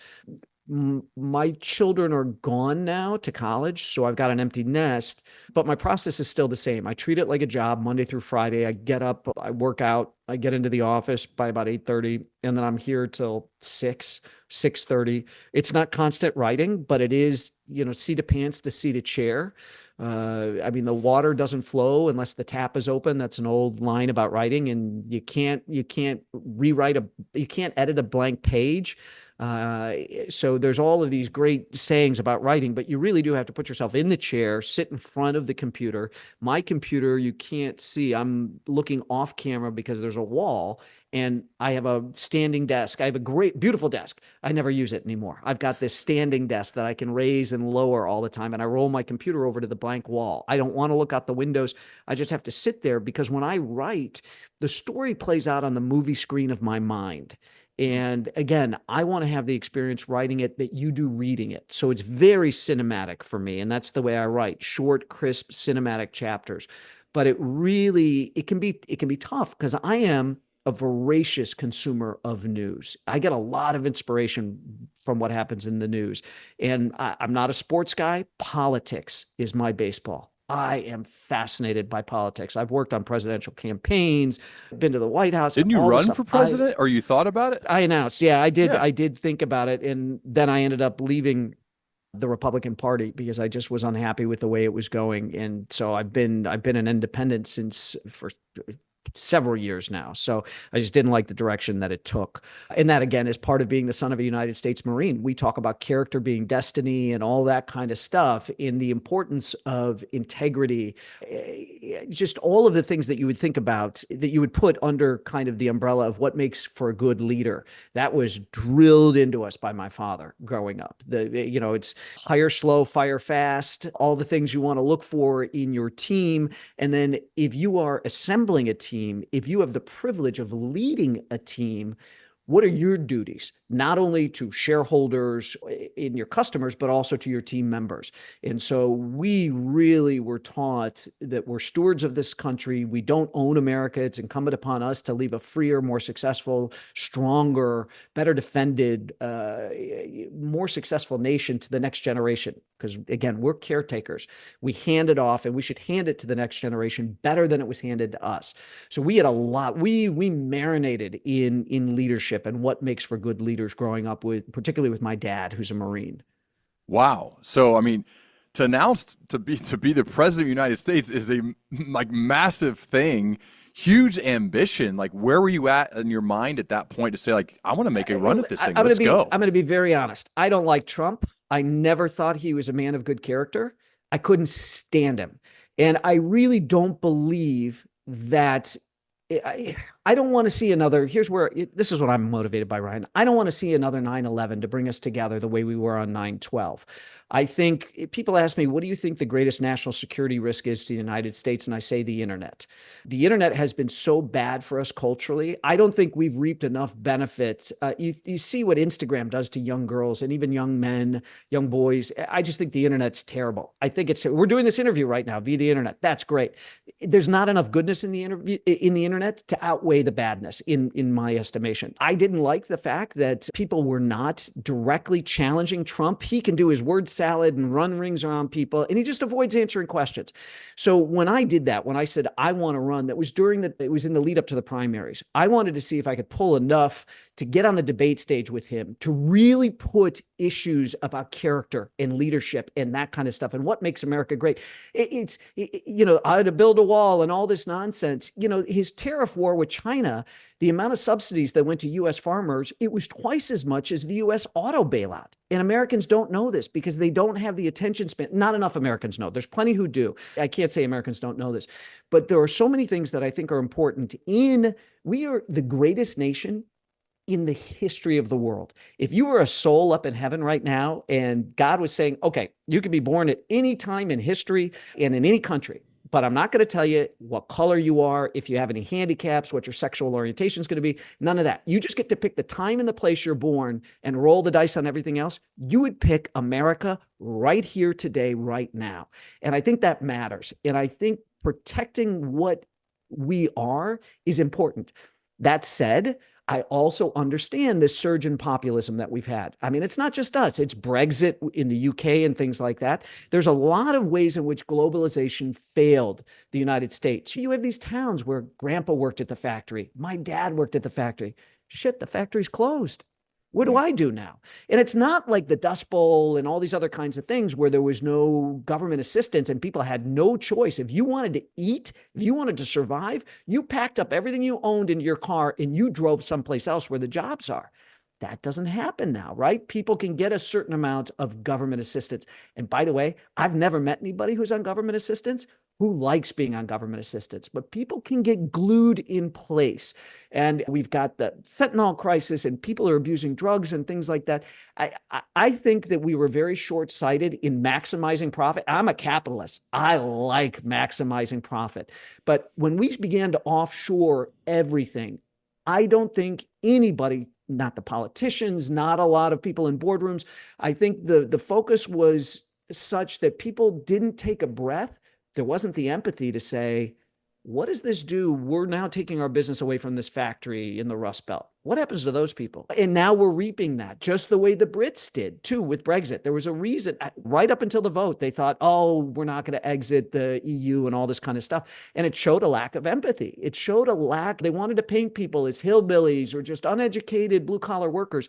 my children are gone now to college, so I've got an empty nest, but my process is still the same. I treat it like a job Monday through Friday. I get up, I work out, I get into the office by about 8:30, and then I'm here till 6:30. It's not constant writing, but it is, seat of pants to seat of chair. I mean, the water doesn't flow unless the tap is open. That's an old line about writing, and you can't you can't edit a blank page. So there's all of these great sayings about writing, but you really do have to put yourself in the chair, sit in front of the computer. My computer, you can't see. I'm looking off camera because there's a wall and I have a standing desk. I have a great, beautiful desk. I never use it anymore. I've got this standing desk that I can raise and lower all the time. And I roll my computer over to the blank wall. I don't want to look out the windows. I just have to sit there because when I write, the story plays out on the movie screen of my mind. And again, I want to have the experience writing it that you do reading it. So it's very cinematic for me. And that's the way I write, short, crisp, cinematic chapters. But it can be tough because I am a voracious consumer of news. I get a lot of inspiration from what happens in the news. And I'm not a sports guy. Politics is my baseball. I am fascinated by politics. I've worked on presidential campaigns, been to the White House, Didn't you all this run stuff. for president or you thought about it? I announced, yeah, I did. Yeah. I did think about it, and then I ended up leaving the Republican Party because I just was unhappy with the way it was going, and so I've been an independent since for several years now. So I just didn't like the direction that it took. And that, again, is part of being the son of a United States Marine. We talk about character being destiny and all that kind of stuff in the importance of integrity, just all of the things that you would think about that you would put under kind of the umbrella of what makes for a good leader. That was drilled into us by my father growing up. It's hire slow, fire fast, all the things you want to look for in your team. And then if you are assembling a team, if you have the privilege of leading a team, what are your duties? Not only to shareholders in your customers, but also to your team members. And so we really were taught that we're stewards of this country. We don't own America. It's incumbent upon us to leave a freer, more successful, stronger, better defended, more successful nation to the next generation. Because again, we're caretakers. We hand it off and we should hand it to the next generation better than it was handed to us. So we had a lot, we marinated in leadership and what makes for good leaders growing up with, particularly with my dad, who's a Marine. Wow. So I mean, to announce to be the president of the United States is a like massive thing, huge ambition. Like, where were you at in your mind at that point to say, like, I want to make a run at this thing? Let's go. I'm going to be very honest. I don't like Trump. I never thought he was a man of good character. I couldn't stand him. And I really don't believe that I don't want to see another. Here's where this is what I'm motivated by, Ryan. I don't want to see another 9/11 to bring us together the way we were on 9/12. I think people ask me, what do you think the greatest national security risk is to the United States? And I say the internet. The internet has been so bad for us culturally. I don't think we've reaped enough benefit. You see what Instagram does to young girls and even young men, young boys. I just think the internet's terrible. I think we're doing this interview right now via the internet. That's great. There's not enough goodness in the internet to outweigh the badness in my estimation. I didn't like the fact that people were not directly challenging Trump. He can do his word salad and run rings around people, and he just avoids answering questions. So when I did that, when I said I want to run, it was in the lead up to the primaries. I wanted to see if I could pull enough to get on the debate stage with him, to really put issues about character and leadership and that kind of stuff and what makes America great. I had to build a wall and all this nonsense. His tariff war with China, the amount of subsidies that went to U.S. farmers, it was twice as much as the U.S. auto bailout. And Americans don't know this because they don't have the attention span. Not enough Americans know. There's plenty who do. I can't say Americans don't know this, but there are so many things that I think are important. We are the greatest nation in the history of the world. If you were a soul up in heaven right now and God was saying, okay, you could be born at any time in history and in any country, but I'm not going to tell you what color you are, if you have any handicaps, what your sexual orientation is going to be, none of that. You just get to pick the time and the place you're born and roll the dice on everything else. You would pick America right here today, right now. And I think that matters. And I think protecting what we are is important. That said, I also understand this surge in populism that we've had. I mean, it's not just us. It's Brexit in the UK and things like that. There's a lot of ways in which globalization failed the United States. You have these towns where grandpa worked at the factory. My dad worked at the factory. Shit, the factory's closed. What do I do now? And it's not like the Dust Bowl and all these other kinds of things where there was no government assistance and people had no choice. If you wanted to eat, if you wanted to survive, you packed up everything you owned into your car and you drove someplace else where the jobs are. That doesn't happen now, right? People can get a certain amount of government assistance. And by the way, I've never met anybody who's on government assistance who likes being on government assistance, but people can get glued in place. And we've got the fentanyl crisis and people are abusing drugs and things like that. I think that we were very short-sighted in maximizing profit. I'm a capitalist. I like maximizing profit. But when we began to offshore everything, I don't think anybody, not the politicians, not a lot of people in boardrooms, I think the focus was such that people didn't take a breath. There wasn't the empathy to say, what does this do? We're now taking our business away from this factory in the Rust Belt. What happens to those people? And now we're reaping that, just the way the Brits did, too, with Brexit. There was a reason, right up until the vote, they thought, oh, we're not going to exit the EU and all this kind of stuff. And it showed a lack of empathy. It showed a lack. They wanted to paint people as hillbillies or just uneducated blue-collar workers.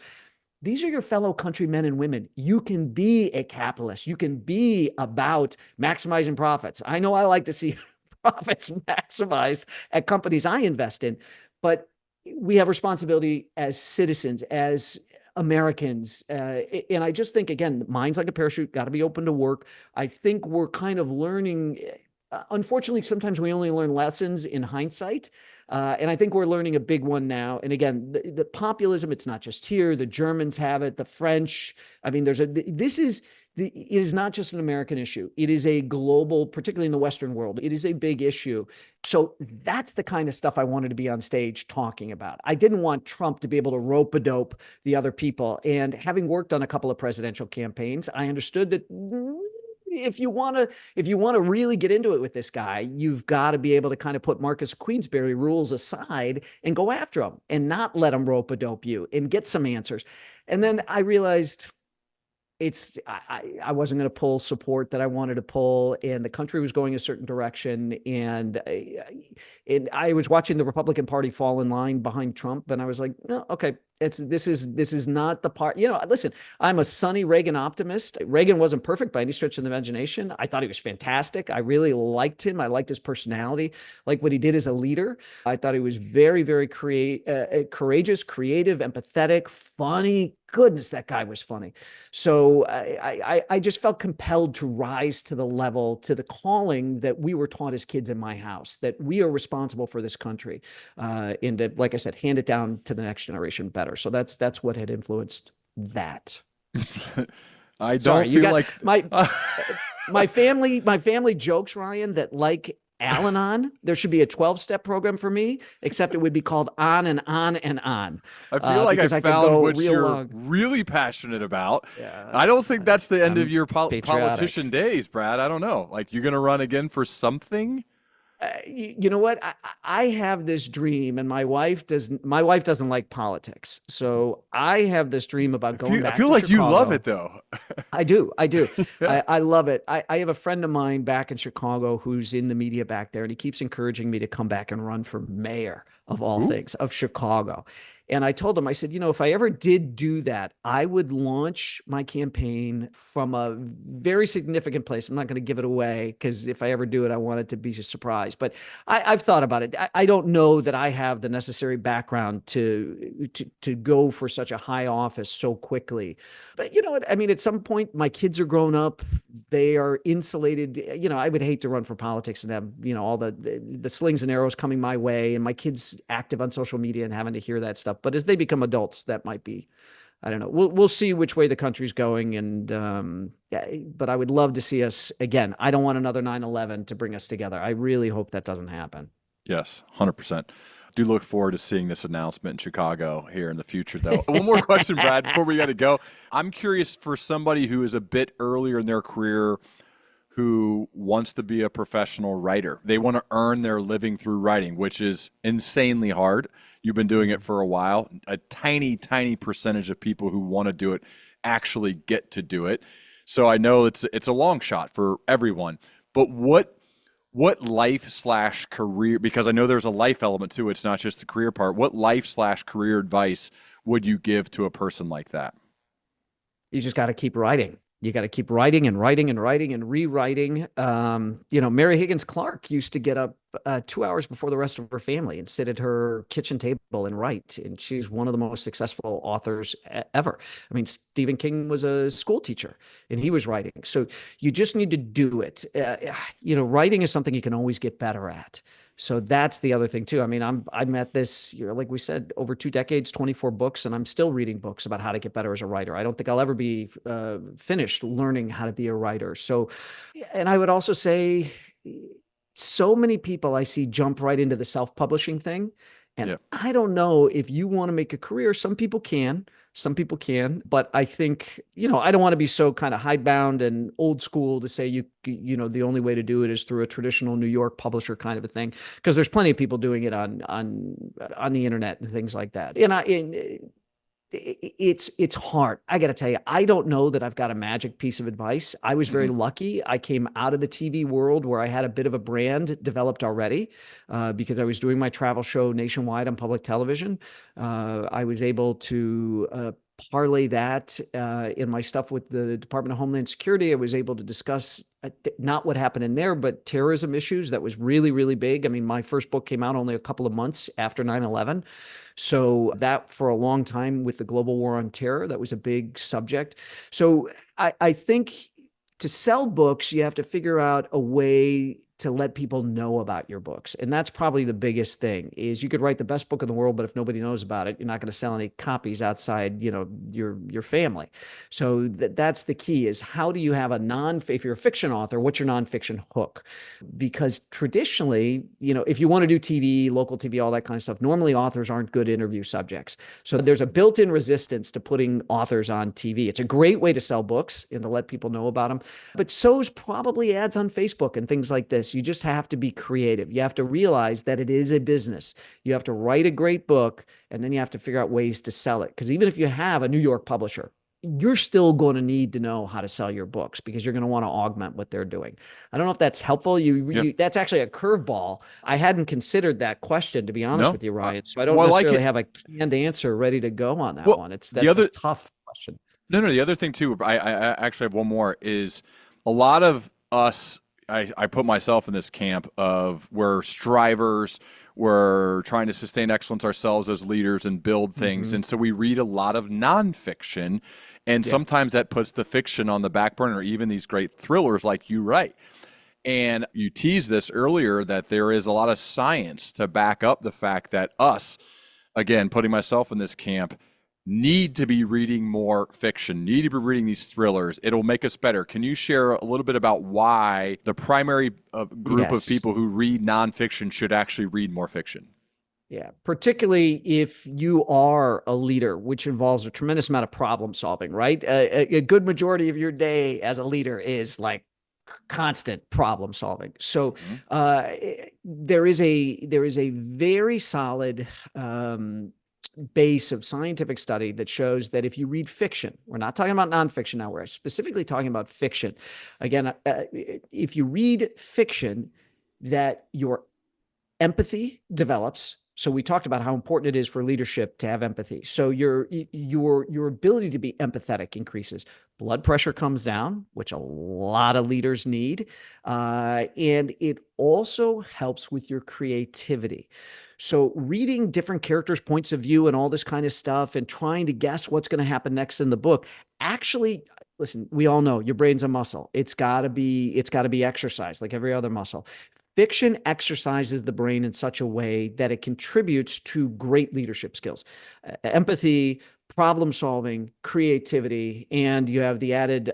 These are your fellow countrymen and women. You can be a capitalist. You can be about maximizing profits. I know I like to see profits maximized at companies I invest in, but we have responsibility as citizens, as Americans. And I just think, again, minds like a parachute, got to be open to work. I think we're kind of learning. Unfortunately, sometimes we only learn lessons in hindsight. And I think we're learning a big one now. And again, the populism, it's not just here. The Germans have it, the French. I mean, it is not just an American issue. It is a global, particularly in the Western world, it is a big issue. So that's the kind of stuff I wanted to be on stage talking about. I didn't want Trump to be able to rope-a-dope the other people. And having worked on a couple of presidential campaigns, I understood that if you want to really get into it with this guy, you've got to be able to kind of put Marcus Queensberry rules aside and go after him and not let him rope-a-dope you and get some answers. And then I realized I wasn't going to pull support that I wanted to pull, and the country was going a certain direction. And I was watching the Republican Party fall in line behind Trump, and I was like, no, okay, This is not the part. Listen, I'm a sunny Reagan optimist. Reagan wasn't perfect by any stretch of the imagination. I thought he was fantastic. I really liked him. I liked his personality, like what he did as a leader. I thought he was very, very courageous, creative, empathetic, funny. Goodness, that guy was funny. So I just felt compelled to rise to the level, to the calling that we were taught as kids in my house, that we are responsible for this country, and to, like I said, hand it down to the next generation better. So that's what had influenced that. I Sorry, don't you feel got like my family jokes, Ryan, that like Al-Anon, there should be a 12-step program for me, except it would be called On and On and On, I feel like I because I could found go what real you're long. really passionate about. I Yeah, don't think that's the end of I'm your politician patriotic. days, Brad. I don't know. Like you're going to run again for something? You know what? I have this dream, and my wife doesn't like politics. So I have this dream about going I back feel to like you love it Chicago. though. I do. I do. Yeah. I love it. I have a friend of mine back in Chicago who's in the media back there, and he keeps encouraging me to come back and run for mayor of all Ooh. things of Chicago. And I told him, I said, if I ever did do that, I would launch my campaign from a very significant place. I'm not going to give it away because if I ever do it, I want it to be a surprise. But I've thought about it. I don't know that I have the necessary background to go for such a high office so quickly. But you know what? I mean, at some point, my kids are grown up. They are insulated. I would hate to run for politics and have, all the slings and arrows coming my way and my kids active on social media and having to hear that stuff. But as they become adults, that might be, I don't know. We'll see which way the country's going. And, yeah, but I would love to see us again. I don't want another 9/11 to bring us together. I really hope that doesn't happen. Yes, 100%. Do look forward to seeing this announcement in Chicago here in the future, though. One more question, Brad, before we got to go. I'm curious for somebody who is a bit earlier in their career who wants to be a professional writer. They want to earn their living through writing, which is insanely hard. You've been doing it for a while. A tiny, tiny percentage of people who want to do it actually get to do it. So I know it's a long shot for everyone. But what life slash career, because I know there's a life element too, it's not just the career part. What life slash career advice would you give to a person like that? You just got to keep writing. You got to keep writing and writing and writing and rewriting. Mary Higgins Clark used to get up 2 hours before the rest of her family and sit at her kitchen table and write. And she's one of the most successful authors ever. I mean, Stephen King was a school teacher and he was writing. So you just need to do it. Writing is something you can always get better at. So that's the other thing too. I mean, I'm at this, like we said, over 2 decades, 24 books, and I'm still reading books about how to get better as a writer. I don't think I'll ever be finished learning how to be a writer. So, and I would also say, so many people I see jump right into the self-publishing thing. And Yeah. I don't know if you want to make a career. Some people can, but I think, I don't want to be so kind of hidebound and old school to say the only way to do it is through a traditional New York publisher kind of a thing, because there's plenty of people doing it on the internet and things like that. It's hard. I got to tell you, I don't know that I've got a magic piece of advice. I was very Mhm. lucky. I came out of the TV world where I had a bit of a brand developed already, because I was doing my travel show nationwide on public television. I was able to parlay that in my stuff with the Department of Homeland Security. I was able to discuss not what happened in there, but terrorism issues. That was really, really big. I mean, my first book came out only a couple of months after 9/11. So that for a long time with the global war on terror, that was a big subject. So I think to sell books, you have to figure out a way to let people know about your books. And that's probably the biggest thing is you could write the best book in the world, but if nobody knows about it, you're not going to sell any copies outside, your family. So that's the key is how do you have if you're a fiction author, what's your nonfiction hook? Because traditionally, if you want to do TV, local TV, all that kind of stuff, normally authors aren't good interview subjects. So there's a built-in resistance to putting authors on TV. It's a great way to sell books and to let people know about them. But so's probably ads on Facebook and things like this. You just have to be creative. You have to realize that it is a business. You have to write a great book, and then you have to figure out ways to sell it. Because even if you have a New York publisher, you're still going to need to know how to sell your books because you're going to want to augment what they're doing. I don't know if that's helpful. That's actually a curveball. I hadn't considered that question, to be honest No? with you, Ryan. So I don't Well, I like necessarily it. have a canned answer ready to go on that Well, one. the That's a other tough question. no, the other thing too, I actually have one more, is a lot of us, I put myself in this camp of we're strivers, we're trying to sustain excellence ourselves as leaders and build things. Mm-hmm. And so we read a lot of nonfiction, and Yeah. sometimes that puts the fiction on the back burner, even these great thrillers like you write. And you teased this earlier that there is a lot of science to back up the fact that us, again, putting myself in this camp, need to be reading more fiction, need to be reading these thrillers. It'll make us better. Can you share a little bit about why the primary group of Yes. people who read nonfiction should actually read more fiction? Yeah, particularly if you are a leader, which involves a tremendous amount of problem solving, right? A good majority of your day as a leader is like constant problem solving. So Mhm. there is a very solid base of scientific study that shows that if you read fiction, we're not talking about nonfiction now, we're specifically talking about fiction. Again, if you read fiction, that your empathy develops. So we talked about how important it is for leadership to have empathy. So your ability to be empathetic increases. Blood pressure comes down, which a lot of leaders need, and it also helps with your creativity. So reading different characters' points of view and all this kind of stuff, and trying to guess what's going to happen next in the book, actually. Listen, we all know your brain's a muscle. It's got to be exercised like every other muscle. Fiction exercises the brain in such a way that it contributes to great leadership skills, empathy, problem solving, creativity, and you have the added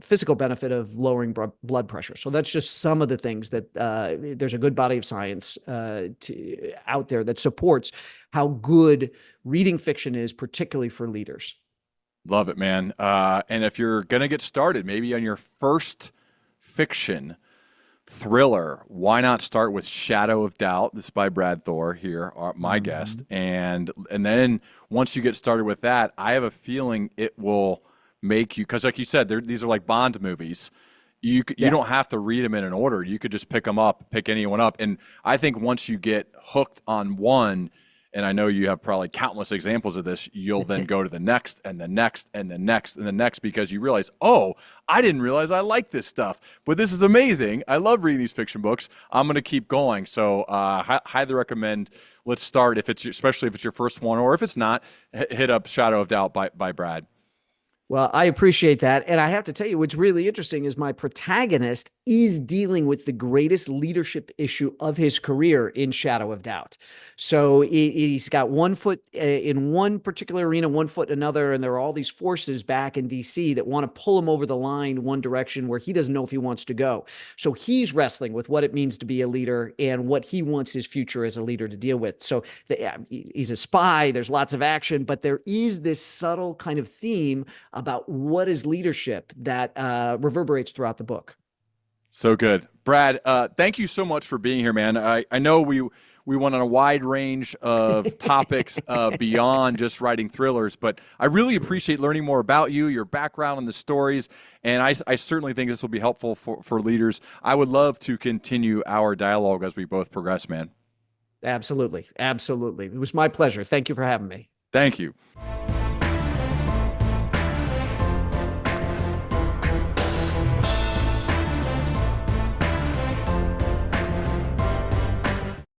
physical benefit of lowering blood pressure. So that's just some of the things that there's a good body of science out there that supports how good reading fiction is, particularly for leaders. Love it, man. And if you're going to get started, maybe on your first fiction thriller, why not start with Shadow of Doubt? This is by Brad Thor here, my guest. And then once you get started with that, I have a feeling it will make you, because like you said, these are like Bond movies. You don't have to read them in an order. You could just pick them up, pick anyone up. And I think once you get hooked on one, and I know you have probably countless examples of this, you'll then go to the next and the next and the next and the next, because you realize, oh, I didn't realize I like this stuff, but this is amazing. I love reading these fiction books. I'm going to keep going. So highly recommend. Let's start, especially if it's your first one, or if it's not, hit up Shadow of Doubt by Brad. Well, I appreciate that. And I have to tell you, what's really interesting is my protagonist is dealing with the greatest leadership issue of his career in Shadow of Doubt. So he's got one foot in one particular arena, one foot in another, and there are all these forces back in DC that want to pull him over the line one direction where he doesn't know if he wants to go. So he's wrestling with what it means to be a leader and what he wants his future as a leader to deal with. So he's a spy, there's lots of action, but there is this subtle kind of theme about what is leadership that reverberates throughout the book. So good. Brad, thank you so much for being here, man. I know we went on a wide range of topics beyond just writing thrillers, but I really appreciate learning more about you, your background and the stories, and I certainly think this will be helpful for leaders. I would love to continue our dialogue as we both progress, man. Absolutely. Absolutely. It was my pleasure. Thank you for having me. Thank you.